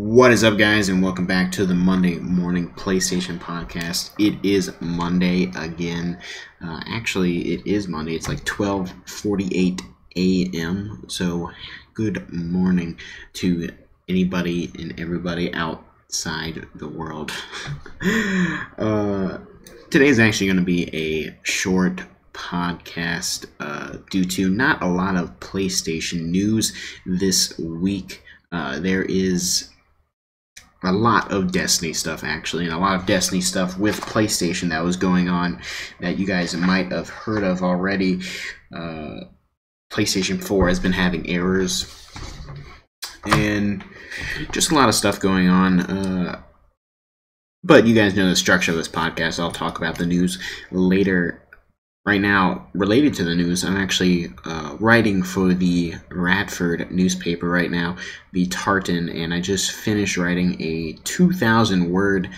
What is up, guys, and welcome back to the Monday Morning PlayStation Podcast. It is Monday again. Actually, it is Monday. It's like 12:48 a.m. So, good morning to anybody and everybody outside the world. Today's actually going to be a short podcast due to not a lot of PlayStation news this week. There is a lot of Destiny stuff, actually, and a lot of Destiny stuff with PlayStation that was going on that you guys might have heard of already. PlayStation 4 has been having errors, and just a lot of stuff going on. But you guys know the structure of this podcast. I'll talk about the news later. Right now, related to the news, I'm actually writing for the Radford newspaper right now, the Tartan, and I just finished writing a 2,000-word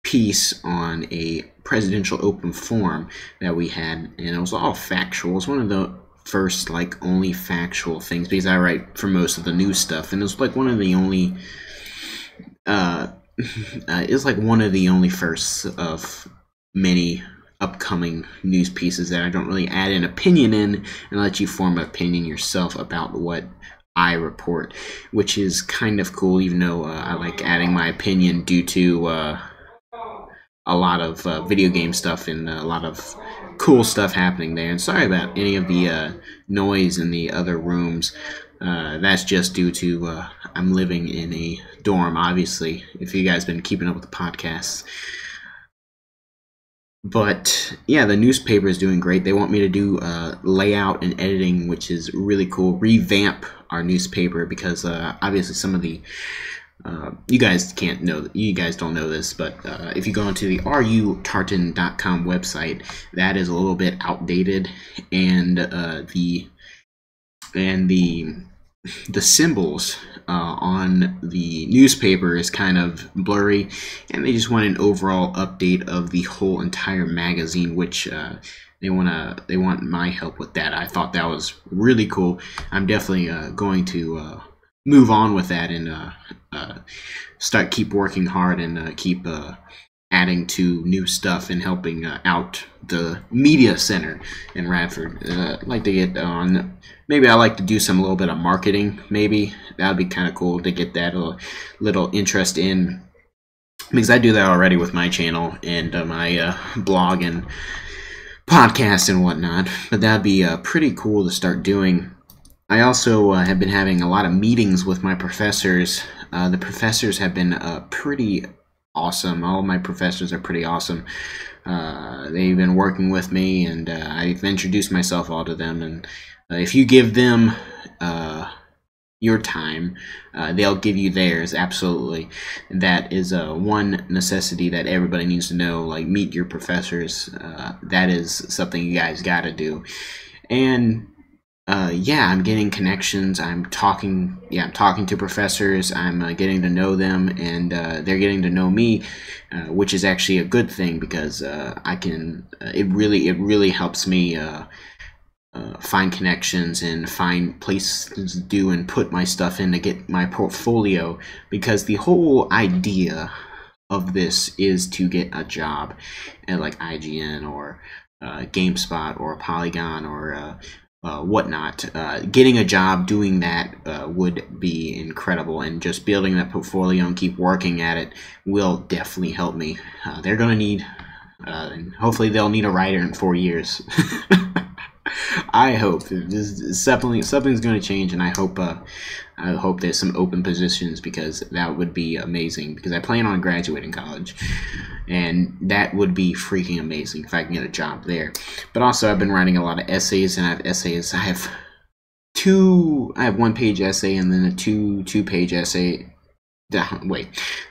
piece on a presidential open forum that we had, and it was all factual. It's one of the first, only factual things, because I write for most of the news stuff, and it's one of the only, it's one of the only firsts of many upcoming news pieces that I don't really add an opinion in and let you form an opinion yourself about what I report, which is kind of cool, even though I like adding my opinion due to a lot of video game stuff and a lot of cool stuff happening there. And sorry about any of the noise in the other rooms. That's just due to I'm living in a dorm, obviously, if you guys been keeping up with the podcasts. But yeah, the newspaper is doing great. They want me to do layout and editing, which is really cool. Revamp our newspaper because obviously some of the you guys don't know this, but if you go into the rutartan.com website, that is a little bit outdated, and the symbols on the newspaper is kind of blurry, and they just want an overall update of the whole entire magazine, which they want my help with that. I thought that was really cool. I'm definitely going to move on with that and keep working hard and keep adding to new stuff and helping out the media center in Radford. I'd like to get on. Maybe I like to do a little bit of marketing. Maybe that would be kind of cool to get that little interest in, because I do that already with my channel and my blog and podcast and whatnot. But that'd be pretty cool to start doing. I also have been having a lot of meetings with my professors. The professors have been pretty awesome. All of my professors are pretty awesome. They've been working with me, and I've introduced myself all to them, and if you give them your time, they'll give you theirs. Absolutely. That is one necessity that everybody needs to know. Meet your professors. That is something you guys gotta do. And yeah, I'm getting connections. I'm talking to professors. I'm getting to know them, and they're getting to know me, which is actually a good thing, because it really helps me find connections and find places to do and put my stuff in to get my portfolio, because the whole idea of this is to get a job at IGN or GameSpot or Polygon or whatnot. Getting a job doing that would be incredible, and just building that portfolio and keep working at it will definitely help me. They're gonna need, and hopefully they'll need a writer in 4 years. I hope something's going to change, and I hope there's some open positions, because that would be amazing, because I plan on graduating college, and that would be freaking amazing if I can get a job there. But also, I've been writing a lot of essays, and I have essays. I have a one-page essay and then a two-page essay. Wait,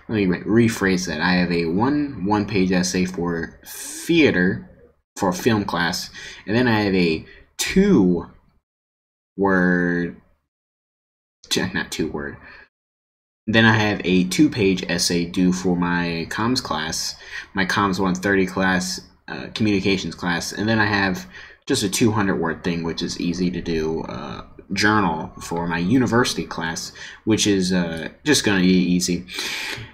let me rephrase that. I have a one-page essay for theater, for film class, and then I have a then I have a 2-page essay due for my comms class, my comms 130 class, communications class, and then I have just a 200-word thing, which is easy to do journal for my university class, which is just going to be easy.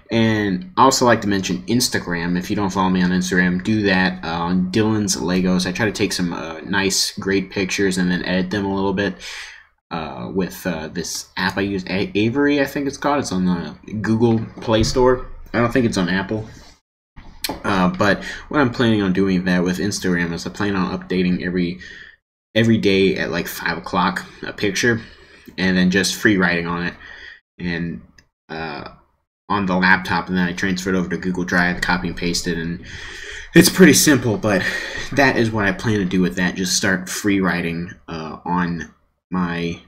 And I also like to mention Instagram. If you don't follow me on Instagram, do that on Dyanslegos. I try to take some nice, great pictures and then edit them a little bit with this app I use, Avery, I think it's called. It's on the Google Play Store. I don't think it's on Apple. But what I'm planning on doing that with Instagram is I plan on updating every day at like 5 o'clock a picture, and then just free writing on it, and on the laptop, and then I transfer it over to Google Drive, copy and paste it, and it's pretty simple. But that is what I plan to do with that. Just start free writing on my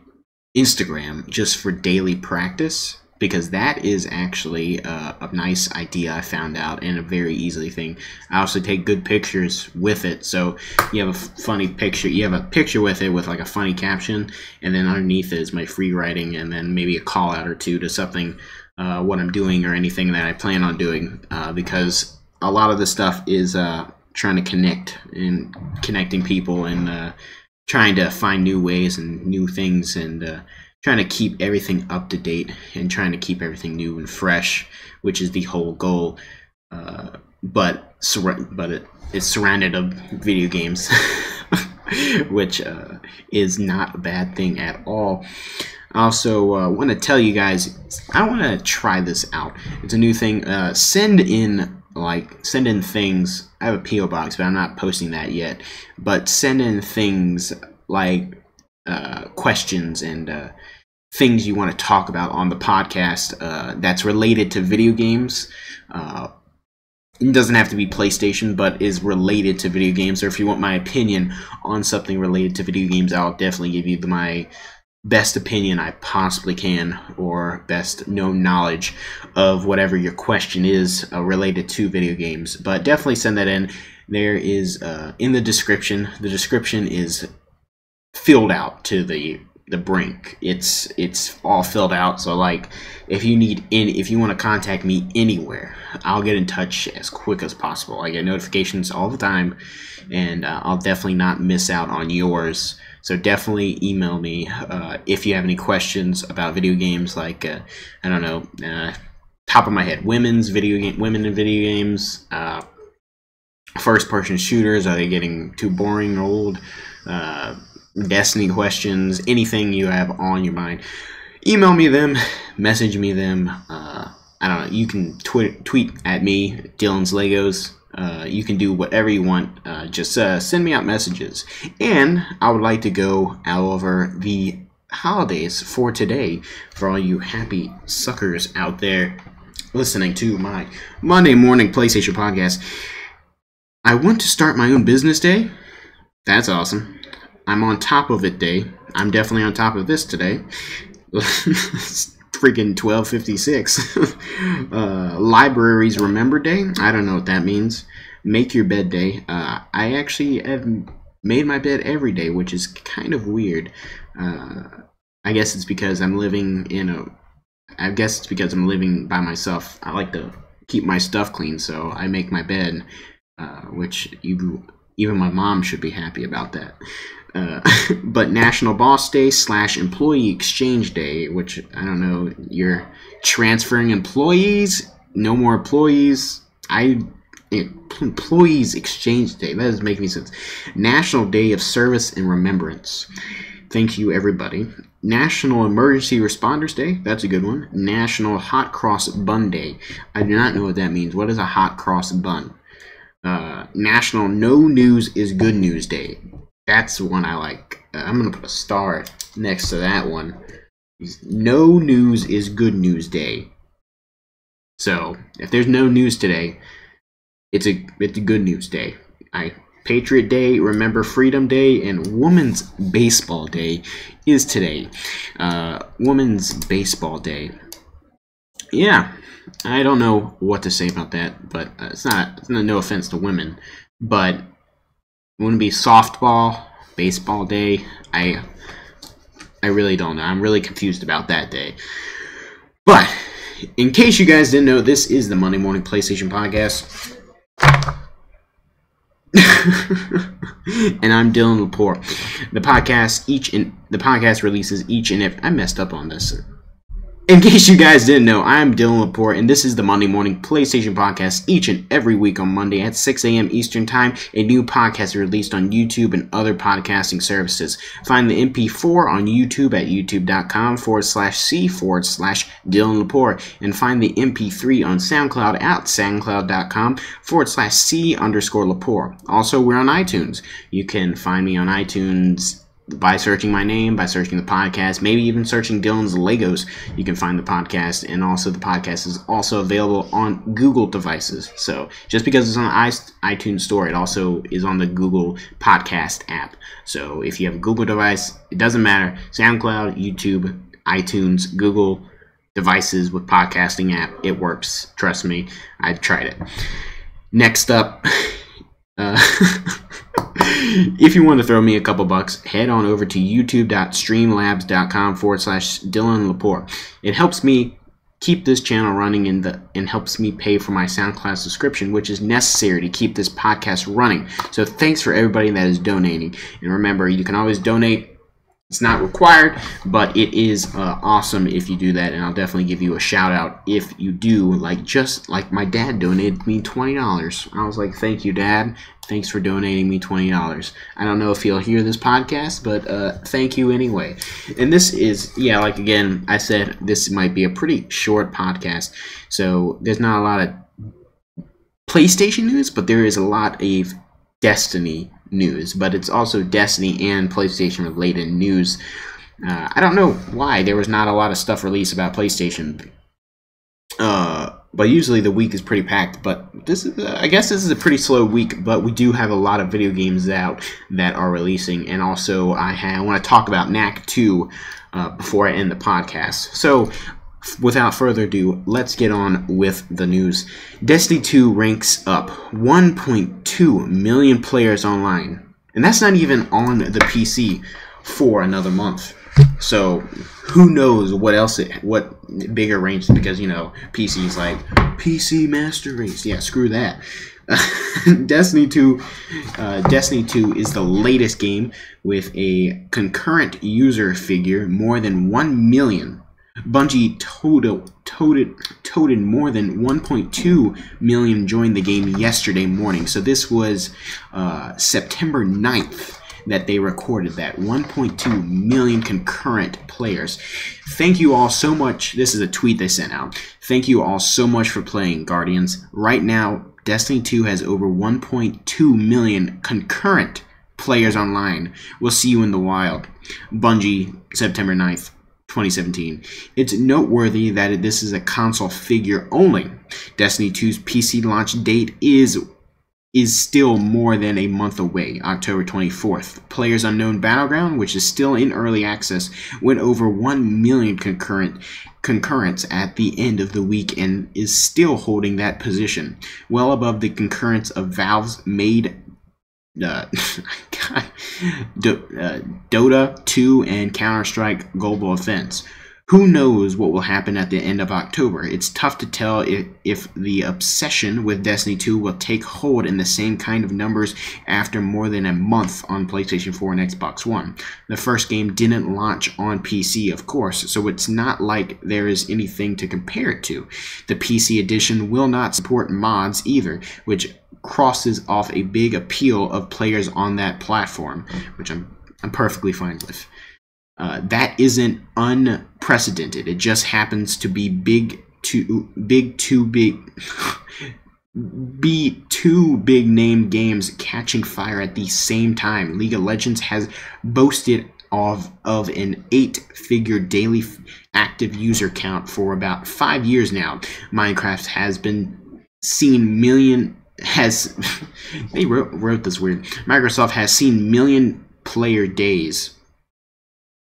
Instagram just for daily practice, because that is actually a nice idea I found out, and a very easily thing. I also take good pictures with it, so you have a funny picture. You have a picture with it with like a funny caption, and then underneath it is my free writing, and then maybe a call out or two to something, what I'm doing or anything that I plan on doing, because a lot of this stuff is trying to connecting people, and trying to find new ways and new things, and trying to keep everything up to date and trying to keep everything new and fresh, which is the whole goal. But it's surrounded of video games, which is not a bad thing at all. I also want to tell you guys, I want to try this out. It's a new thing. Send in things. I have a PO box, but I'm not posting that yet. But send in things like questions and things you want to talk about on the podcast that's related to video games. It doesn't have to be PlayStation, but is related to video games. Or if you want my opinion on something related to video games, I'll definitely give you my best opinion I possibly can, or best known knowledge of whatever your question is related to video games. But definitely send that in. There is in the description. The description is filled out to the brink. It's all filled out. So like, if you want to contact me anywhere, I'll get in touch as quick as possible. I get notifications all the time, and I'll definitely not miss out on yours. So definitely email me if you have any questions about video games, like I don't know, top of my head, women in video games, first-person shooters, are they getting too boring or old? Destiny questions, anything you have on your mind, email me them, message me them. I don't know, you can tweet at me, Dyanslegos. You can do whatever you want. Just send me out messages. And I would like to go over the holidays for today for all you happy suckers out there listening to my Monday morning PlayStation podcast. I want to start my own business day. That's awesome. I'm on top of it day. I'm definitely on top of this today. Freaking 12:56. Libraries Remember Day. I don't know what that means. Make your bed day. I actually have made my bed every day, which is kind of weird. I guess it's because I'm living by myself. I like to keep my stuff clean, so I make my bed, which even my mom should be happy about that. But National Boss Day / Employee Exchange Day, which I don't know, you're transferring employees, no more employees. Employees Exchange Day, that doesn't make any sense. National Day of Service and Remembrance. Thank you, everybody. National Emergency Responders Day, that's a good one. National Hot Cross Bun Day. I do not know what that means. What is a hot cross bun? National No News is Good News Day. That's the one I like. I'm going to put a star next to that one. No News is Good News Day. So, if there's no news today, it's a good news day. Patriot Day, Remember Freedom Day, and Women's Baseball Day is today. Women's Baseball Day. Yeah, I don't know what to say about that, but it's not no offense to women, but it wouldn't be softball, baseball day. I really don't know. I'm really confused about that day. But in case you guys didn't know, this is the Monday Morning PlayStation Podcast. And I'm Dylan Lepore. The podcast releases each and every. I messed up on this. In case you guys didn't know, I'm Dylan Lepore, and this is the Monday Morning PlayStation Podcast. Each and every week on Monday at 6 a.m. Eastern Time, a new podcast is released on YouTube and other podcasting services. Find the MP4 on YouTube at youtube.com/C/Dylan Lepore, and find the MP3 on SoundCloud at soundcloud.com/C_Lepore. Also, we're on iTunes. You can find me on iTunes by searching my name, by searching the podcast, maybe even searching Dyanslegos. You can find the podcast, and also the podcast is also available on Google devices. So just because it's on the iTunes store, it also is on the Google podcast app. So if you have a Google device, it doesn't matter. SoundCloud, YouTube, iTunes, Google devices with podcasting app, it works. Trust me, I've tried it. Next up, if you want to throw me a couple bucks, head on over to youtube.streamlabs.com/Dylan Lepore. It helps me keep this channel running and helps me pay for my SoundCloud subscription, which is necessary to keep this podcast running. So thanks for everybody that is donating. And remember, you can always donate. It's not required, but it is awesome if you do that, and I'll definitely give you a shout out if you do. Just like my dad donated me $20. I was like, thank you, Dad. Thanks for donating me $20. I don't know if he'll hear this podcast, but thank you anyway. And this is, like again, I said, this might be a pretty short podcast, so there's not a lot of PlayStation news, but there is a lot of Destiny news, but it's also Destiny and PlayStation related news. I don't know why there was not a lot of stuff released about PlayStation, but usually the week is pretty packed. But this is, I guess this is a pretty slow week, but we do have a lot of video games out that are releasing, and also I want to talk about Knack 2 before I end the podcast. So without further ado, let's get on with the news. Destiny 2 ranks up 1.2 million players online. And that's not even on the PC for another month. So who knows what bigger range, because, PC is like, PC Master Race. Yeah, screw that. Destiny 2 is the latest game with a concurrent user figure more than 1 million. Bungie toted more than 1.2 million joined the game yesterday morning. So this was September 9th that they recorded that. 1.2 million concurrent players. Thank you all so much. This is a tweet they sent out. Thank you all so much for playing, Guardians. Right now, Destiny 2 has over 1.2 million concurrent players online. We'll see you in the wild. Bungie, September 9th. 2017. It's noteworthy that this is a console figure only. Destiny 2's PC launch date is still more than a month away, October 24th. Players Unknown Battleground, which is still in early access, went over 1 million concurrents at the end of the week and is still holding that position, well above the concurrence of Valve's made Dota 2 and Counter-Strike Global Offense. Who knows what will happen at the end of October? It's tough to tell if the obsession with Destiny 2 will take hold in the same kind of numbers after more than a month on PlayStation 4 and Xbox One. The first game didn't launch on PC, of course, so it's not like there is anything to compare it to. The PC edition will not support mods either, which crosses off a big appeal of players on that platform, which I'm perfectly fine with. That isn't unprecedented. It just happens to be two big name games catching fire at the same time. League of Legends has boasted of an 8-figure daily active user count for about 5 years now. Minecraft has seen million they wrote this weird. Microsoft has seen million player days.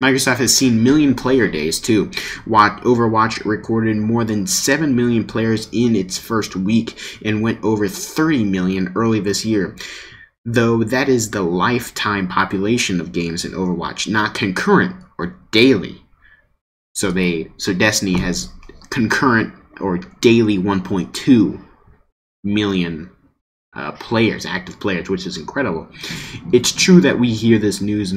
Microsoft has seen million player days too. Overwatch recorded more than 7 million players in its first week and went over 30 million early this year. Though that is the lifetime population of games in Overwatch, not concurrent or daily. So Destiny has concurrent or daily 1.2 million players, active players, which is incredible. It's true that we hear this news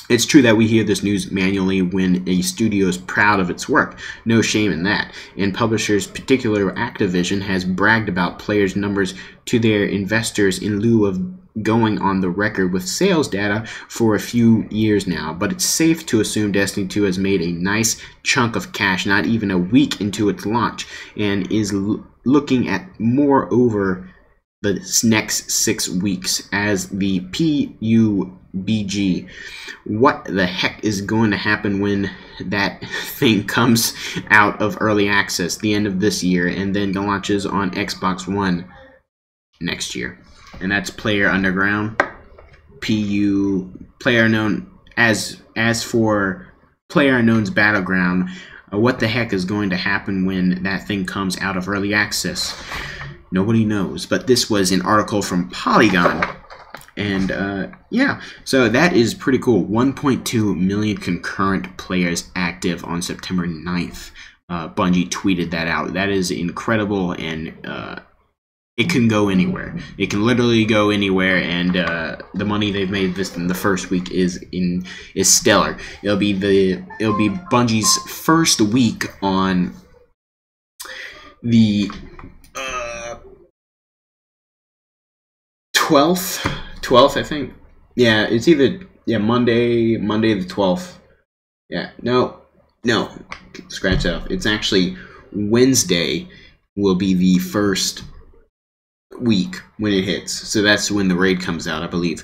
It's true that we hear this news manually when a studio is proud of its work. No shame in that. And publishers, particularly Activision, has bragged about players' numbers to their investors in lieu of going on the record with sales data for a few years now. But it's safe to assume Destiny 2 has made a nice chunk of cash not even a week into its launch, and is looking at more over the next 6 weeks as the PUBG. What the heck is going to happen when that thing comes out of early access the end of this year and then launches on Xbox One next year? And that's Player Underground, Player Unknown. As for Player Unknown's Battleground, what the heck is going to happen when that thing comes out of early access? Nobody knows. But this was an article from Polygon. And yeah, so that is pretty cool. 1.2 million concurrent players active on September 9th. Bungie tweeted that out. That is incredible, and it can go anywhere. It can literally go anywhere, and the money they've made this in the first week is stellar. It'll be Bungie's first week on the 12th, I think. Yeah, it's either Monday the 12th. Yeah, no, scratch that off. It's actually Wednesday will be the first week when it hits. So that's when the raid comes out, I believe.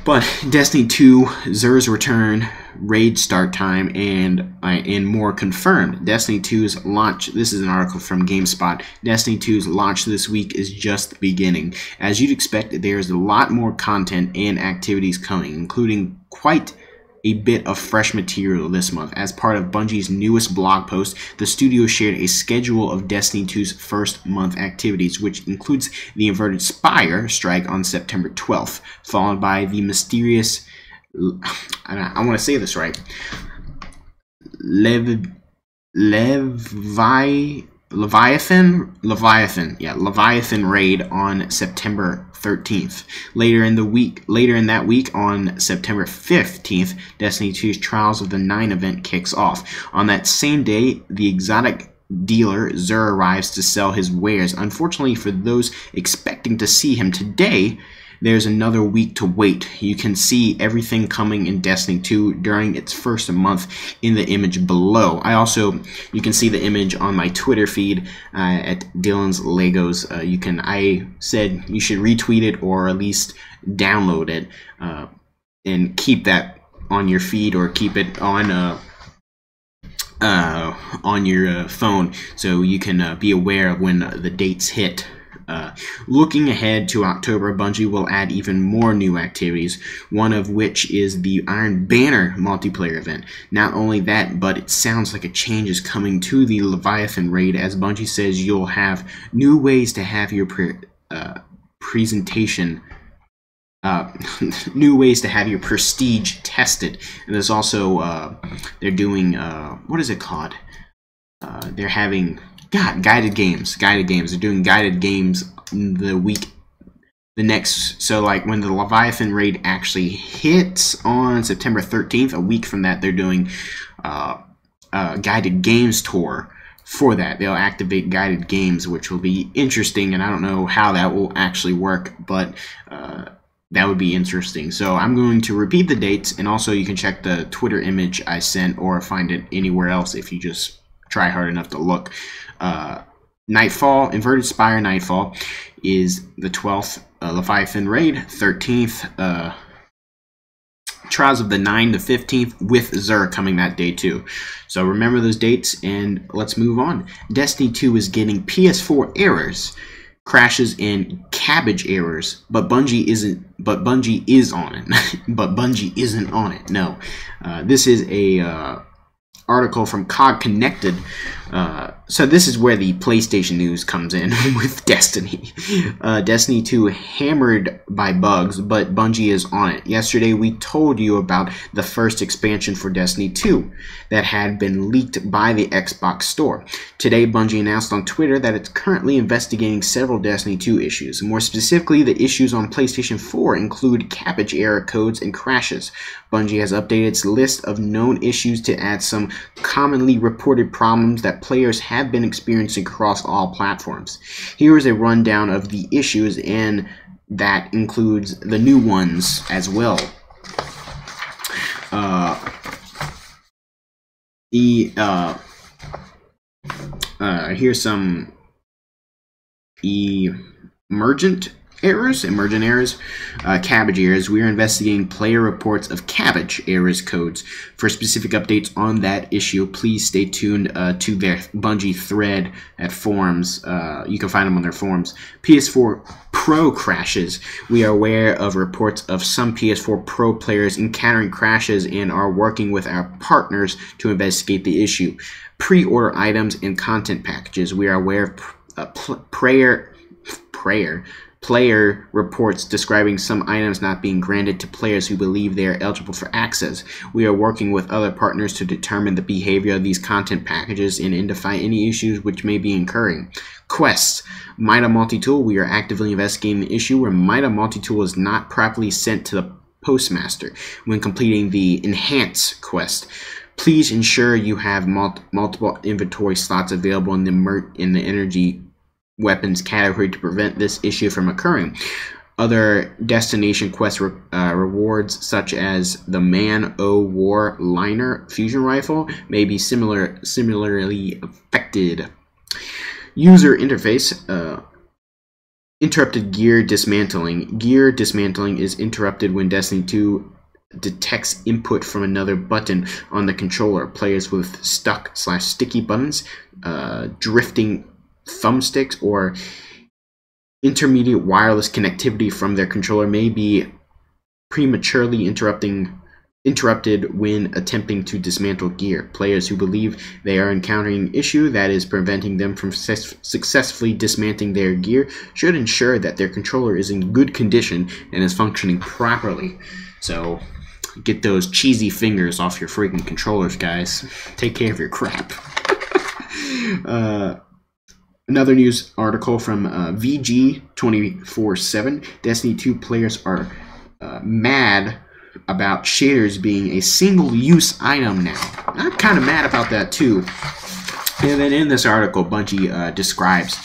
But Destiny 2, Xur's return, raid start time, and more confirmed. Destiny 2's launch, this is an article from GameSpot, Destiny 2's launch this week is just beginning. As you'd expect, there's a lot more content and activities coming, including quite a bit of fresh material this month. As part of Bungie's newest blog post, the studio shared a schedule of Destiny 2's first month activities, which includes the Inverted Spire strike on September 12th, followed by the mysterious, I want to say this right, Leviathan raid on September 13th. Later in that week, on September 15th, Destiny 2's Trials of the Nine event kicks off. On that same day, the exotic dealer Xur arrives to sell his wares. Unfortunately for those expecting to see him today, there's another week to wait. You can see everything coming in Destiny 2 during its first month in the image below. You can see the image on my Twitter feed at Dyanslegos. I said you should retweet it or at least download it and keep that on your feed or keep it on your phone so you can be aware of when the dates hit. Looking ahead to October, Bungie will add even more new activities, one of which is the Iron Banner multiplayer event. Not only that, but it sounds like a change is coming to the Leviathan raid, as Bungie says you'll have new ways to have your presentation, new ways to have your prestige tested. And there's also, they're doing, what is it called? They're having... guided games. They're doing guided games so like when the Leviathan raid actually hits on September 13th, a week from that, they're doing guided games tour for that. They'll activate guided games, which will be interesting, and I don't know how that will actually work, but that would be interesting. So I'm going to repeat the dates, and also you can check the Twitter image I sent or find it anywhere else if you just try hard enough to look. Nightfall, Inverted Spire Nightfall is the 12th, Leviathan Raid, 13th, Trials of the 9 the 15th, with Xur coming that day too. So remember those dates, and let's move on. Destiny 2 is getting PS4 errors, crashes, and Cabbage errors, but Bungie isn't on it. But Bungie isn't on it. No. This is a article from COG Connected. So this is where the PlayStation news comes in with Destiny. Destiny 2 hammered by bugs, but Bungie is on it. Yesterday we told you about the first expansion for Destiny 2 that had been leaked by the Xbox Store. Today Bungie announced on Twitter that it's currently investigating several Destiny 2 issues. More specifically, the issues on PlayStation 4 include Cabbage error codes and crashes. Bungie has updated its list of known issues to add some commonly reported problems that players have been experiencing across all platforms. Here is a rundown of the issues, and that includes the new ones as well. Here's some emergent errors. Cabbage errors. We are investigating player reports of Cabbage errors codes. For specific updates on that issue, please stay tuned to their Bungie thread at forums. You can find them on their forums. PS4 Pro crashes. We are aware of reports of some PS4 Pro players encountering crashes and are working with our partners to investigate the issue. Pre-order items and content packages. We are aware of player reports describing some items not being granted to players who believe they are eligible for access. We are working with other partners to determine the behavior of these content packages and identify any issues which may be occurring. Quests. Mida Multi-Tool. We are actively investigating the issue where Mida Multi-Tool is not properly sent to the postmaster when completing the Enhance quest. Please ensure you have multiple inventory slots available in the energy weapons category to prevent this issue from occurring. Other destination quest rewards, such as the Man-O-War Liner fusion rifle, may be similarly affected. User interface. Interrupted gear dismantling. Gear dismantling is interrupted when Destiny 2 detects input from another button on the controller. Players with stuck/sticky buttons, drifting thumbsticks, or intermediate wireless connectivity from their controller may be prematurely interrupted when attempting to dismantle gear. Players who believe they are encountering an issue that is preventing them from successfully dismantling their gear should ensure that their controller is in good condition and is functioning properly. So get those cheesy fingers off your freaking controllers, guys. Take care of your crap. Another news article from VG 24/7. Destiny 2 players are mad about shaders being a single-use item now. I'm kind of mad about that too. And then in this article, Bungie describes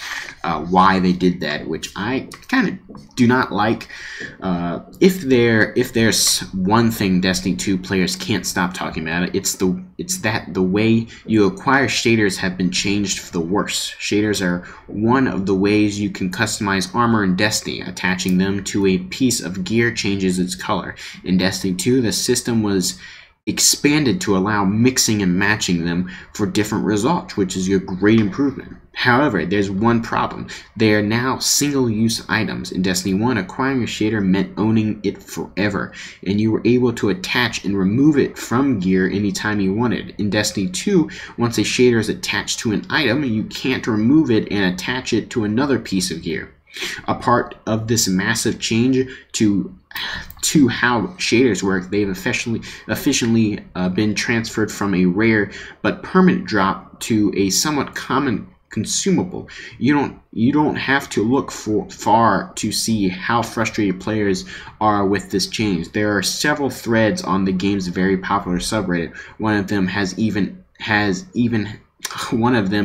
why they did that, which I kind of do not like. If there's one thing Destiny 2 players can't stop talking about, it's that the way you acquire shaders have been changed for the worse. Shaders are one of the ways you can customize armor in Destiny. Attaching them to a piece of gear changes its color. In Destiny 2, the system was expanded to allow mixing and matching them for different results, which is a great improvement. However, there's one problem. They are now single-use items. In Destiny 1, acquiring a shader meant owning it forever, and you were able to attach and remove it from gear anytime you wanted. In Destiny 2, once a shader is attached to an item, you can't remove it and attach it to another piece of gear. A part of this massive change to how shaders work, they've officially been transferred from a rare but permanent drop to a somewhat common consumable. You don't have to look far to see how frustrated players are with this change. There are several threads on the game's very popular subreddit. One of them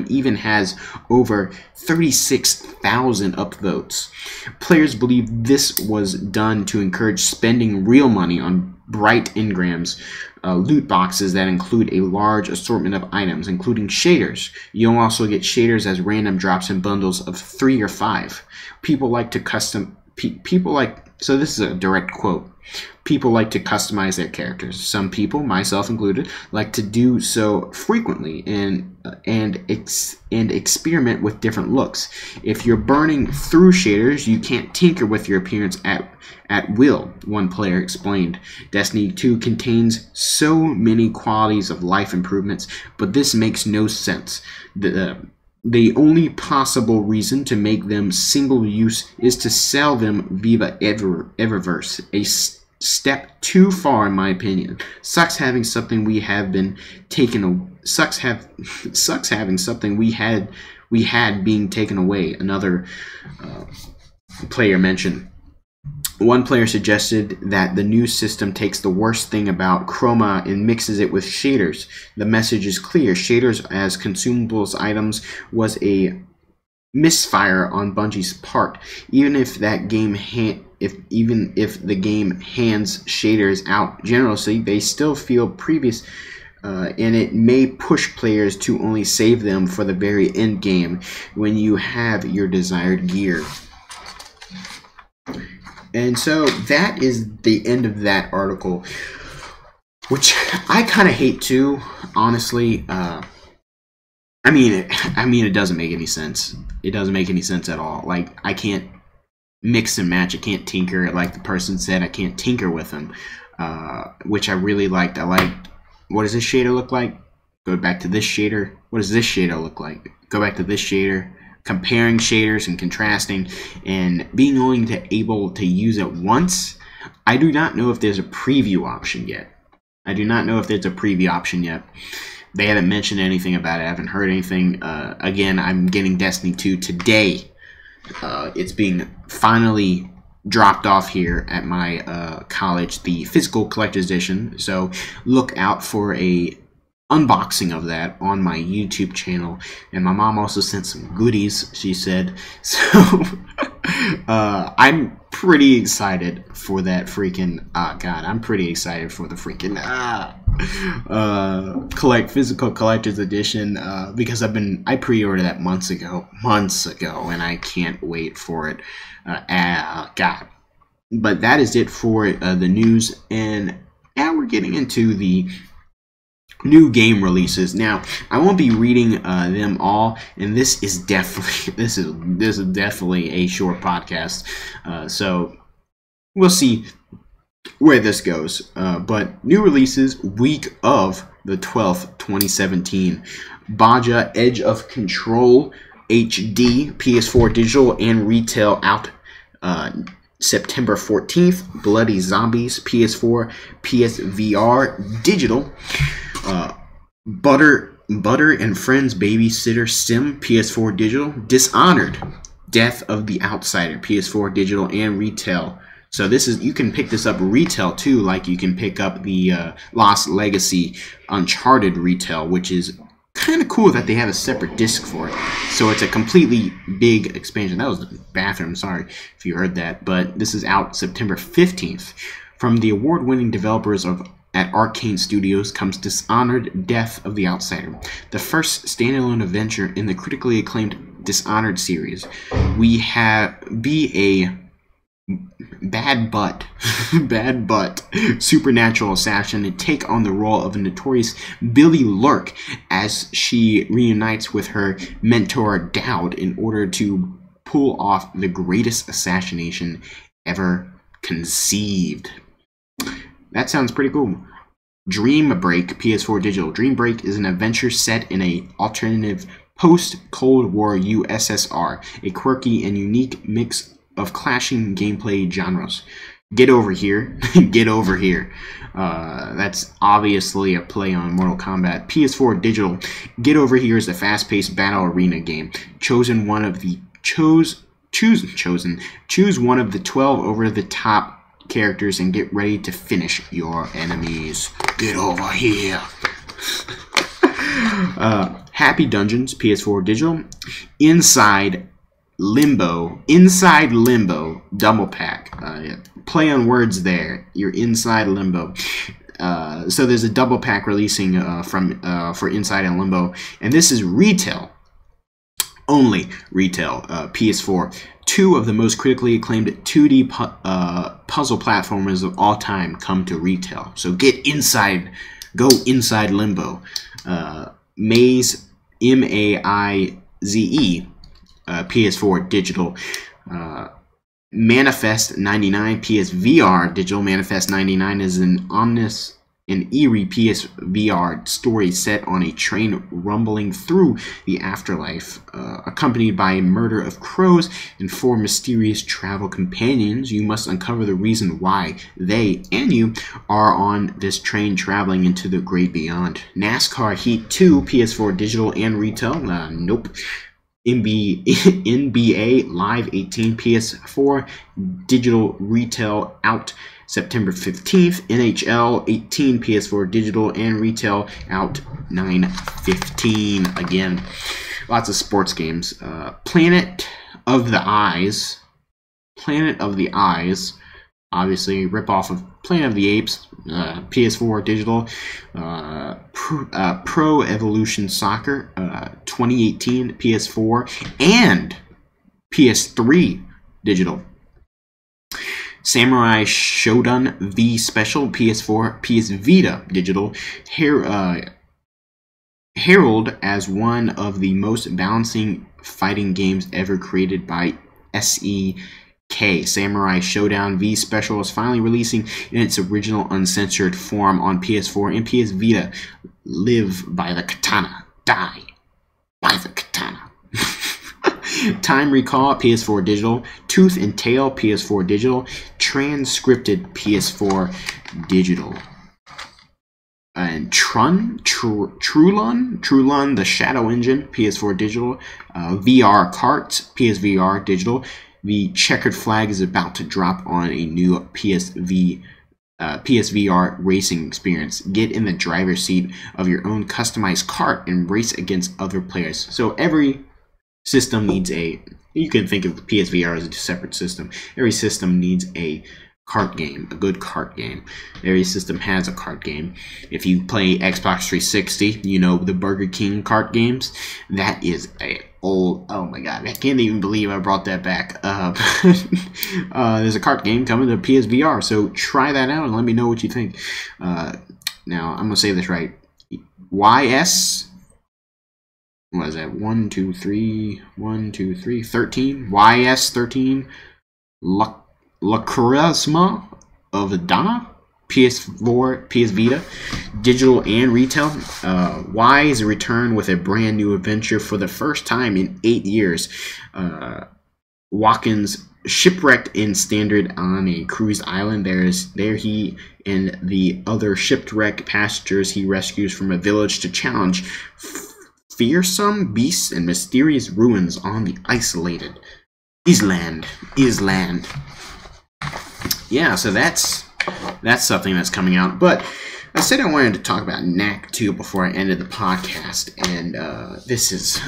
even has over 36,000 upvotes. Players believe this was done to encourage spending real money on bright engrams, loot boxes that include a large assortment of items, including shaders. You'll also get shaders as random drops in bundles of 3 or 5. People like So this is a direct quote. People like to customize their characters. Some people, myself included, like to do so frequently and experiment with different looks. If you're burning through shaders, you can't tinker with your appearance at will, one player explained. Destiny 2 contains so many qualities of life improvements, but this makes no sense. The only possible reason to make them single use is to sell them via Eververse, a step too far in my opinion. Sucks having something we have been taken. Sucks having something we had being taken away. Another player mentioned. One player suggested that the new system takes the worst thing about chroma and mixes it with shaders. The message is clear. Shaders as consumables items was a misfire on Bungie's part. Even if that game even if the game hands shaders out generously, they still feel previous, and it may push players to only save them for the very end game when you have your desired gear. And so that is the end of that article, which I kind of hate too, honestly. I mean, it doesn't make any sense. It doesn't make any sense at all. Like, I can't mix and match. I can't tinker. Like the person said, I can't tinker with them, which I really liked. I liked, what does this shader look like? Go back to this shader. What does this shader look like? Go back to this shader. Comparing shaders and contrasting and being able to use it once. I do not know if there's a preview option yet. They haven't mentioned anything about it. I haven't heard anything. Again, I'm getting Destiny 2 today. It's being finally dropped off here at my college, the physical collector's edition. So look out for a unboxing of that on my YouTube channel. And my mom also sent some goodies, she said. So I'm pretty excited for that freaking I'm pretty excited for the freaking physical collector's edition, because I pre-ordered that months ago, and I can't wait for it. God. But that is it for the news, and now we're getting into the new game releases. Now, I won't be reading them all, and this is definitely a short podcast. So we'll see where this goes. But new releases week of the 12th, 2017. Baja Edge of Control HD, PS4 digital and retail out September 14th. Bloody Zombies, PS4, PSVR digital. Butter and Friends Babysitter Sim, PS4 digital. Dishonored, Death of the Outsider, PS4 digital and retail. So this is, you can pick this up retail too, like you can pick up the Lost Legacy Uncharted retail, which is kind of cool that they have a separate disc for it. So it's a completely big expansion. That was the bathroom, sorry if you heard that. But this is out September 15th. From the award-winning developers at Arcane Studios comes Dishonored, Death of the Outsider, the first standalone adventure in the critically acclaimed Dishonored series. We be a bad butt supernatural assassin and take on the role of a notorious Billy Lurk as she reunites with her mentor Dowd in order to pull off the greatest assassination ever conceived. That sounds pretty cool. Dream Break, PS4 digital. Dream Break is an adventure set in a alternative post-Cold War USSR, a quirky and unique mix of clashing gameplay genres. Get over here. Get over here. That's obviously a play on Mortal Kombat. PS4 digital. Get Over Here is a fast-paced battle arena game. Choose one of the 12 over-the-top characters and get ready to finish your enemies. Get over here. Happy Dungeons, PS4 digital. Inside Limbo, double pack. Play on words there. You're inside Limbo. So there's a double pack releasing for Inside and Limbo, and this is retail. only retail. PS4, two of the most critically acclaimed 2D puzzle platformers of all time come to retail. So get inside, go inside Limbo. Maze, M-A-I-Z-E, PS4 digital. Manifest 99 PSVR digital. Manifest 99 is an ominous and eerie PSVR story set on a train rumbling through the afterlife, accompanied by a murder of crows and 4 mysterious travel companions. You must uncover the reason why they and you are on this train traveling into the great beyond. NASCAR Heat 2 PS4 digital and retail. Nope. NBA Live 18 PS4 digital retail out September 15th. NHL 18 PS4 digital and retail out 9/15. Again, lots of sports games. Planet of the Eyes, obviously a ripoff of Planet of the Apes. PS4 digital. Pro Evolution Soccer 2018 PS4 and PS3 digital. Samurai Shodown V Special PS4 PS Vita digital. Heralded as one of the most balancing fighting games ever created by SEK. Samurai Shodown V Special is finally releasing in its original uncensored form on PS4 and PS Vita. Live by the katana, die by the katana. Time Recall PS4 digital. Tooth and Tail PS4 digital. Transcripted PS4 digital. And Trulun the Shadow Engine PS4 digital. VR Kart PSVR digital. The checkered flag is about to drop on a new PSVR racing experience. Get in the driver's seat of your own customized kart and race against other players. So every system needs you can think of PSVR as a separate system. Every system needs a kart game, a good kart game. Every system has a kart game. If you play Xbox 360, you know the Burger King kart games. That is oh my god, I can't even believe I brought that back. There's a kart game coming to PSVR, so try that out and let me know what you think. Now I'm gonna say this right. YS, what is that? 1 2 3 1 2 3 13 YS13 La Charisma of Donna PS4 PS Vita digital and retail. Y is a return with a brand new adventure for the first time in 8 years. Watkins shipwrecked in standard on a cruise island. There he and the other shipwrecked passengers he rescues from a village to challenge fearsome beasts and mysterious ruins on the isolated Island. Yeah, so that's something that's coming out. But I said I wanted to talk about Knack 2 before I ended the podcast, and this is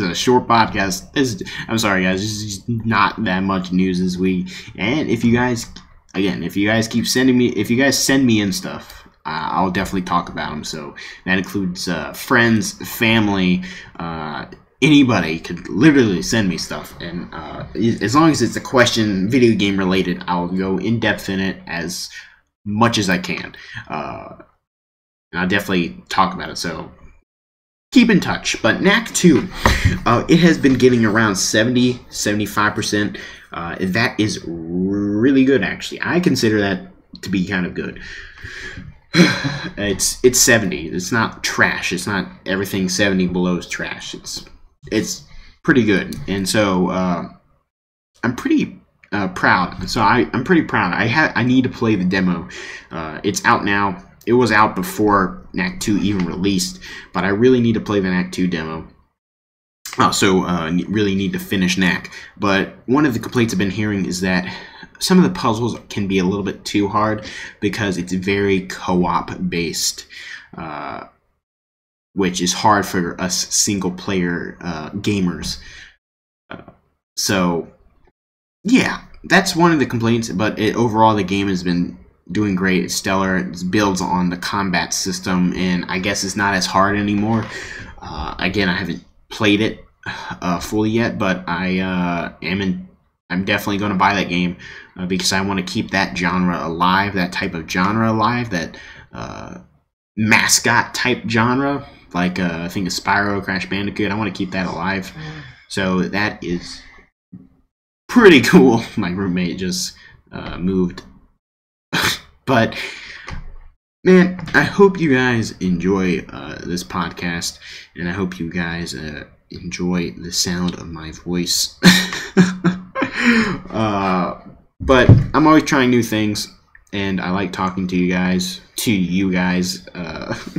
a short podcast. I'm sorry, guys. This is not that much news this week. And if you guys send me in stuff, I'll definitely talk about them. So that includes friends, family, anybody could literally send me stuff, and as long as it's a question video game related, I'll go in depth in it as much as I can, and I'll definitely talk about it, so keep in touch. But Knack 2, it has been getting around 70-75%. That is really good, actually. I consider that to be kind of good. It's 70. It's not trash. It's not everything 70 below is trash. It's pretty good, and so I'm pretty proud. So I'm pretty proud. I need to play the demo. It's out now. It was out before Knack 2 even released, but I really need to play the Knack 2 demo. Really need to finish Knack. But one of the complaints I've been hearing is that some of the puzzles can be a little bit too hard because it's very co-op based, which is hard for us single-player gamers. So, yeah, that's one of the complaints, but overall the game has been doing great. It's stellar. It builds on the combat system, and I guess it's not as hard anymore. Again, I haven't played it fully yet, but I'm definitely going to buy that game because I want to keep that genre alive, that type of genre alive, that mascot type genre, like I think it's Spyro, Crash Bandicoot. I want to keep that alive. So that is pretty cool. My roommate just moved. But man, I hope you guys enjoy this podcast, and I hope you guys enjoy the sound of my voice. But I'm always trying new things, and I like talking to you guys.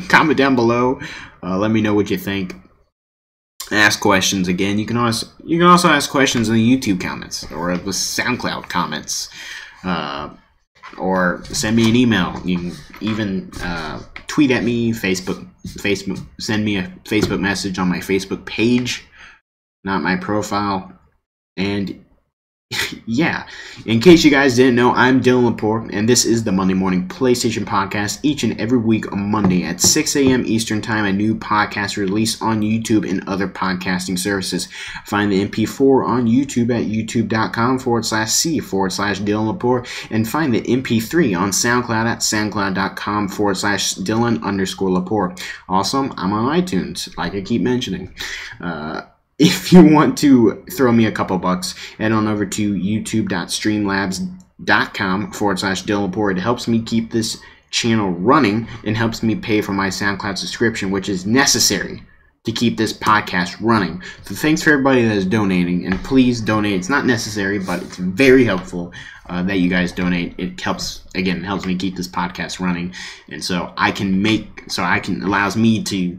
Comment down below. Let me know what you think. Ask questions again. You can also ask questions in the YouTube comments or the SoundCloud comments. Or send me an email. You can even tweet at me, Facebook, send me a Facebook message on my Facebook page, not my profile. And yeah, in case you guys didn't know, I'm Dylan Lepore, and this is the Monday Morning PlayStation Podcast. Each and every week on Monday at 6 a.m. Eastern Time, a new podcast released on YouTube and other podcasting services. Find the MP4 on YouTube at youtube.com/C/Dylan Lepore, and find the MP3 on SoundCloud at soundcloud.com/Dylan_Lepore. Also, I'm on iTunes, like I keep mentioning. If you want to throw me a couple bucks, head on over to youtube.streamlabs.com/Dylan Lepore. It helps me keep this channel running and helps me pay for my SoundCloud subscription, which is necessary to keep this podcast running. So thanks for everybody that is donating, and please donate. It's not necessary, but it's very helpful that you guys donate. It helps me keep this podcast running, and so allows me to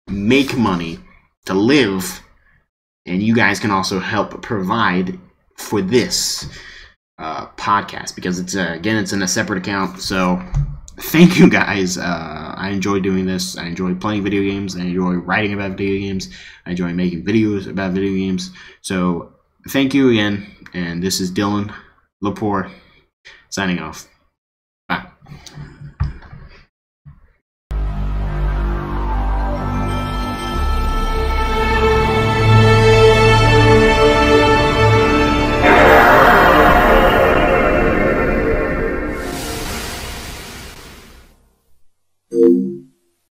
make money to live. And you guys can also help provide for this podcast because it's in a separate account. So thank you guys. I enjoy doing this. I enjoy playing video games. I enjoy writing about video games. I enjoy making videos about video games. So thank you again. And this is Dylan Lepore signing off.